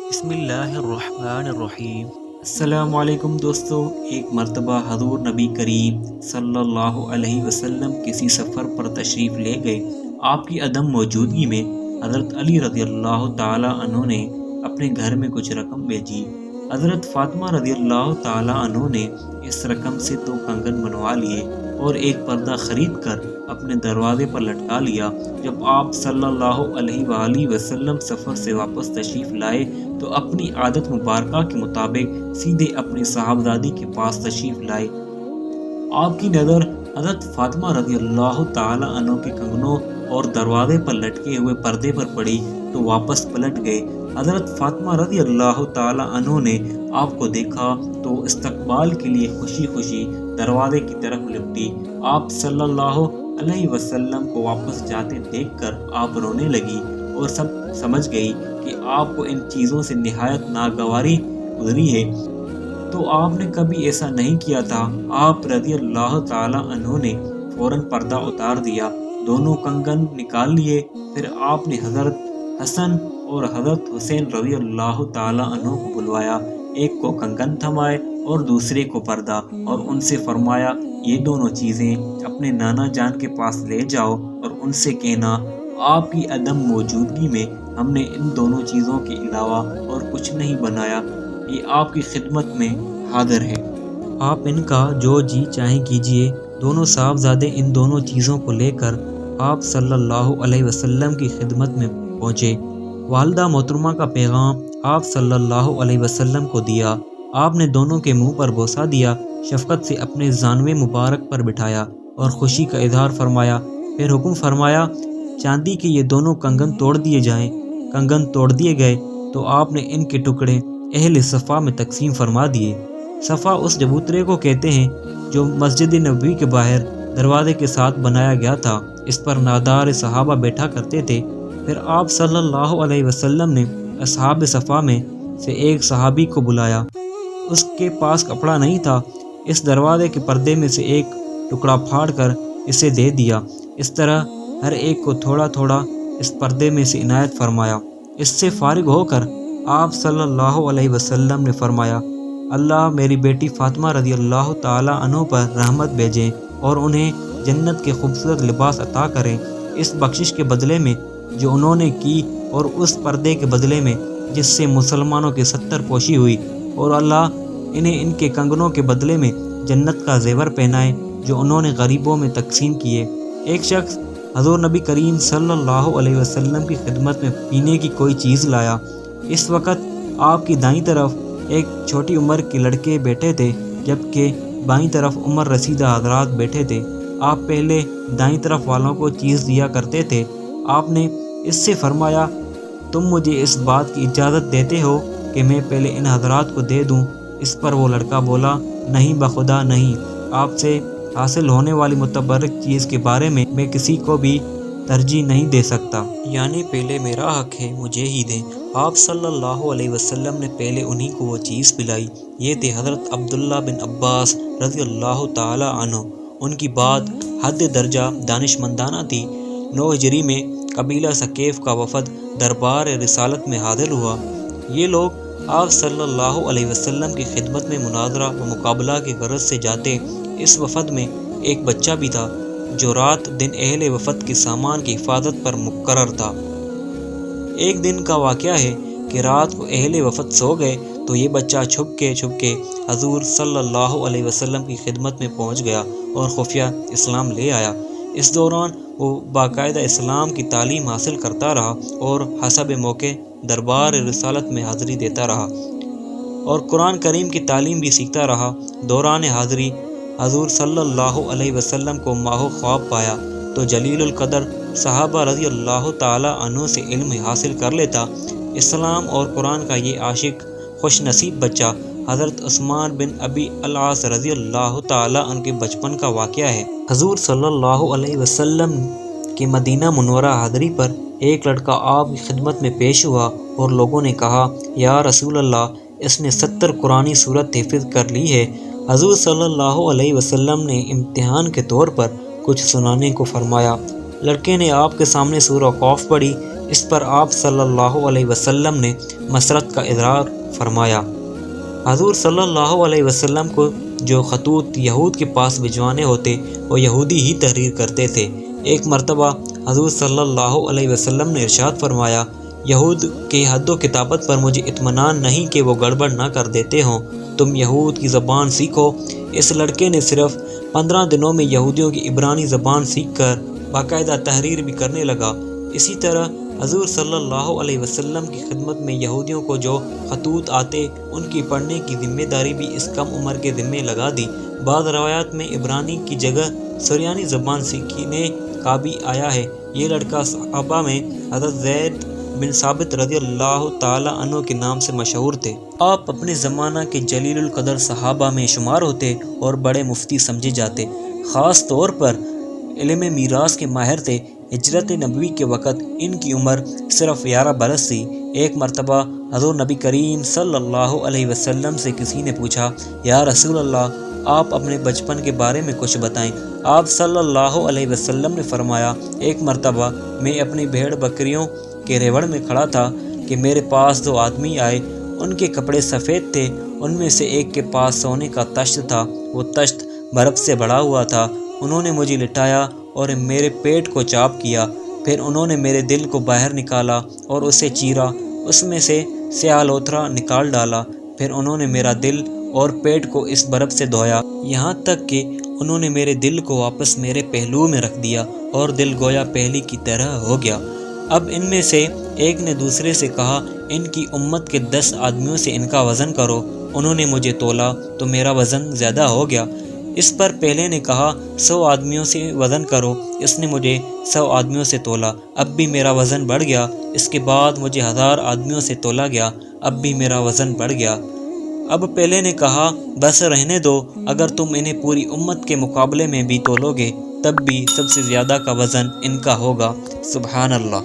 بسم اللہ الرحمن الرحیم۔ السلام علیکم دوستو، ایک مرتبہ حضور نبی کریم صلی اللہ علیہ وسلم کسی سفر پر تشریف لے گئے۔ آپ کی عدم موجودگی میں حضرت علی رضی اللہ تعالی عنہ نے اپنے گھر میں کچھ رقم بھیجی۔ حضرت فاطمہ رضی اللہ تعالی عنہ نے اس رقم سے 2 کنگن بنوا لیے اور ایک پردہ خرید کر اپنے دروازے پر لٹکا لیا۔ جب آپ صلی اللہ علیہ وآلہ وسلم سفر سے واپس تشریف لائے تو اپنی عادت مبارکہ کے مطابق سیدھے اپنی صاحبزادی کے پاس تشریف لائے۔ آپ کی نظر حضرت فاطمہ رضی اللہ تعالی عنہ کے کنگنوں اور دروازے پر لٹکے ہوئے پردے پر پڑی تو واپس پلٹ گئے۔ حضرت فاطمہ رضی اللہ تعالی عنہ نے آپ کو دیکھا تو استقبال کے لیے خوشی خوشی دروازے کی طرف لپٹی۔ آپ صلی اللہ علیہ وسلم کو واپس جاتے دیکھ کر آپ رونے لگی اور سب سمجھ گئی کہ آپ کو ان چیزوں سے نہایت ناگواری گزری ہے، تو آپ نے کبھی ایسا نہیں کیا تھا۔ آپ رضی اللہ تعالی عنہ نے فوراً پردہ اتار دیا، دونوں کنگن نکال لیے۔ پھر آپ نے حضرت حسن اور حضرت حسین رضی اللہ تعالی عنہ کو بلوایا، ایک کو کنگن تھمائے اور دوسرے کو پردہ، اور ان سے فرمایا یہ دونوں چیزیں اپنے نانا جان کے پاس لے جاؤ اور ان سے کہنا آپ کی عدم موجودگی میں ہم نے ان دونوں چیزوں کے علاوہ اور کچھ نہیں بنایا، یہ آپ کی خدمت میں حاضر ہے، آپ ان کا جو جی چاہیں کیجیے۔ دونوں صاحبزادے ان دونوں چیزوں کو لے کر آپ صلی اللہ علیہ وسلم کی خدمت میں پہنچے۔ والدہ محترمہ کا پیغام آپ صلی اللہ علیہ وسلم کو دیا۔ آپ نے دونوں کے منہ پر بوسہ دیا، شفقت سے اپنے زانوے مبارک پر بٹھایا اور خوشی کا اظہار فرمایا۔ پھر حکم فرمایا چاندی کے یہ دونوں کنگن توڑ دیے جائیں۔ کنگن توڑ دیے گئے تو آپ نے ان کے ٹکڑے اہل صفا میں تقسیم فرما دیے۔ صفا اس چبوترے کو کہتے ہیں جو مسجد نبوی کے باہر دروازے کے ساتھ بنایا گیا تھا، اس پر نادار صحابہ بیٹھا کرتے تھے۔ پھر آپ صلی اللہ علیہ وسلم نے اصحاب صفا میں سے ایک صحابی کو بلایا، اس کے پاس کپڑا نہیں تھا، اس دروازے کے پردے میں سے ایک ٹکڑا پھاڑ کر اسے دے دیا۔ اس طرح ہر ایک کو تھوڑا تھوڑا اس پردے میں سے عنایت فرمایا۔ اس سے فارغ ہو کر آپ صلی اللہ علیہ وسلم نے فرمایا اللہ میری بیٹی فاطمہ رضی اللہ تعالی عنہ پر رحمت بھیجیں اور انہیں جنت کے خوبصورت لباس عطا کریں، اس بخشش کے بدلے میں جو انہوں نے کی اور اس پردے کے بدلے میں جس سے مسلمانوں کی 70 پوشی ہوئی، اور اللہ انہیں ان کے کنگنوں کے بدلے میں جنت کا زیور پہنائے جو انہوں نے غریبوں میں تقسیم کیے۔ ایک شخص حضور نبی کریم صلی اللہ علیہ وسلم کی خدمت میں پینے کی کوئی چیز لایا۔ اس وقت آپ کی دائیں طرف ایک چھوٹی عمر کے لڑکے بیٹھے تھے جبکہ بائیں طرف عمر رسیدہ حضرات بیٹھے تھے۔ آپ پہلے دائیں طرف والوں کو چیز دیا کرتے تھے۔ آپ نے اس سے فرمایا تم مجھے اس بات کی اجازت دیتے ہو کہ میں پہلے ان حضرات کو دے دوں؟ اس پر وہ لڑکا بولا نہیں بخدا نہیں، آپ سے حاصل ہونے والی متبرک چیز کے بارے میں کسی کو بھی ترجیح نہیں دے سکتا، یعنی پہلے میرا حق ہے، مجھے ہی دیں۔ آپ صلی اللہ علیہ وسلم نے پہلے انہی کو وہ چیز پلائی۔ یہ تھے حضرت عبداللہ بن عباس رضی اللہ تعالی عنہ۔ ان کی بات حد درجہ دانشمندانہ تھی۔ 9 ہجری میں قبیلہ ثقیف کا وفد دربار رسالت میں حاضر ہوا۔ یہ لوگ آپ صلی اللہ علیہ وسلم کی خدمت میں مناظرہ و مقابلہ کی غرض سے جاتے۔ اس وفد میں ایک بچہ بھی تھا جو رات دن اہل وفد کے سامان کی حفاظت پر مقرر تھا۔ ایک دن کا واقعہ ہے کہ رات کو اہل وفد سو گئے تو یہ بچہ چھپ کے حضور صلی اللہ علیہ وسلم کی خدمت میں پہنچ گیا اور خفیہ اسلام لے آیا۔ اس دوران وہ باقاعدہ اسلام کی تعلیم حاصل کرتا رہا اور حسب موقع دربار رسالت میں حاضری دیتا رہا اور قرآن کریم کی تعلیم بھی سیکھتا رہا۔ دوران حاضری حضور صلی اللہ علیہ وسلم کو ماہ خواب پایا تو جلیل القدر صحابہ رضی اللہ تعالی عنہ سے علم حاصل کر لیتا۔ اسلام اور قرآن کا یہ عاشق خوش نصیب بچہ حضرت عثمان بن ابی العاص رضی اللہ تعالی عنہ کے بچپن کا واقعہ ہے۔ حضور صلی اللہ علیہ وسلم کے مدینہ منورہ حاضری پر ایک لڑکا آپ کی خدمت میں پیش ہوا اور لوگوں نے کہا یا رسول اللہ اس نے 70 قرآنی صورت حفظ کر لی ہے۔ حضور صلی اللہ علیہ وسلم نے امتحان کے طور پر کچھ سنانے کو فرمایا۔ لڑکے نے آپ کے سامنے سورہ قاف پڑھی۔ اس پر آپ صلی اللہ علیہ وسلم نے مسرت کا اظہار فرمایا۔ حضور صلی اللہ علیہ وسلم کو جو خطوط یہود کے پاس بھجوانے ہوتے وہ یہودی ہی تحریر کرتے تھے۔ ایک مرتبہ حضور صلی اللہ علیہ وسلم نے ارشاد فرمایا، یہود کے حد و کتابت پر مجھے اطمینان نہیں کہ وہ گڑبڑ نہ کر دیتے ہوں، تم یہود کی زبان سیکھو۔ اس لڑکے نے صرف 15 دنوں میں یہودیوں کی عبرانی زبان سیکھ کر باقاعدہ تحریر بھی کرنے لگا۔ اسی طرح حضور صلی اللہ علیہ وسلم کی خدمت میں یہودیوں کو جو خطوط آتے ان کی پڑھنے کی ذمہ داری بھی اس کم عمر کے ذمہ لگا دی۔ بعض روایات میں عبرانی کی جگہ سریانی زبان سیکھنے کا بھی آیا ہے۔ یہ لڑکا صحابہ میں حضرت زید بن ثابت رضی اللہ تعالی عنہ کے نام سے مشہور تھے۔ آپ اپنے زمانہ کے جلیل القدر صحابہ میں شمار ہوتے اور بڑے مفتی سمجھے جاتے۔ خاص طور پر علم میراث کے ماہر تھے۔ ہجرت نبوی کے وقت ان کی عمر صرف 11 برس تھی۔ ایک مرتبہ حضور نبی کریم صلی اللہ علیہ وسلم سے کسی نے پوچھا، یا رسول اللہ، آپ اپنے بچپن کے بارے میں کچھ بتائیں۔ آپ صلی اللہ علیہ وسلم نے فرمایا، ایک مرتبہ میں اپنی بھیڑ بکریوں کے ریوڑ میں کھڑا تھا کہ میرے پاس 2 آدمی آئے۔ ان کے کپڑے سفید تھے۔ ان میں سے ایک کے پاس سونے کا تشت تھا، وہ تشت برف سے بھرا ہوا تھا۔ انہوں نے مجھے لٹایا اور میرے پیٹ کو چاپ کیا، پھر انہوں نے میرے دل کو باہر نکالا اور اسے چیرا، اس میں سے سیاہ لوتھڑا نکال ڈالا، پھر انہوں نے میرا دل اور پیٹ کو اس برف سے دھویا، یہاں تک کہ انہوں نے میرے دل کو واپس میرے پہلو میں رکھ دیا اور دل گویا پہلی کی طرح ہو گیا۔ اب ان میں سے ایک نے دوسرے سے کہا، ان کی امت کے 10 آدمیوں سے ان کا وزن کرو۔ انہوں نے مجھے تولا تو میرا وزن زیادہ ہو گیا۔ اس پر پہلے نے کہا، 100 آدمیوں سے وزن کرو۔ اس نے مجھے 100 آدمیوں سے تولا، اب بھی میرا وزن بڑھ گیا۔ اس کے بعد مجھے 1000 آدمیوں سے تولا گیا، اب بھی میرا وزن بڑھ گیا۔ اب پہلے نے کہا، بس رہنے دو، اگر تم انہیں پوری امت کے مقابلے میں بھی تولو گے تب بھی سب سے زیادہ کا وزن ان کا ہوگا۔ سبحان اللہ۔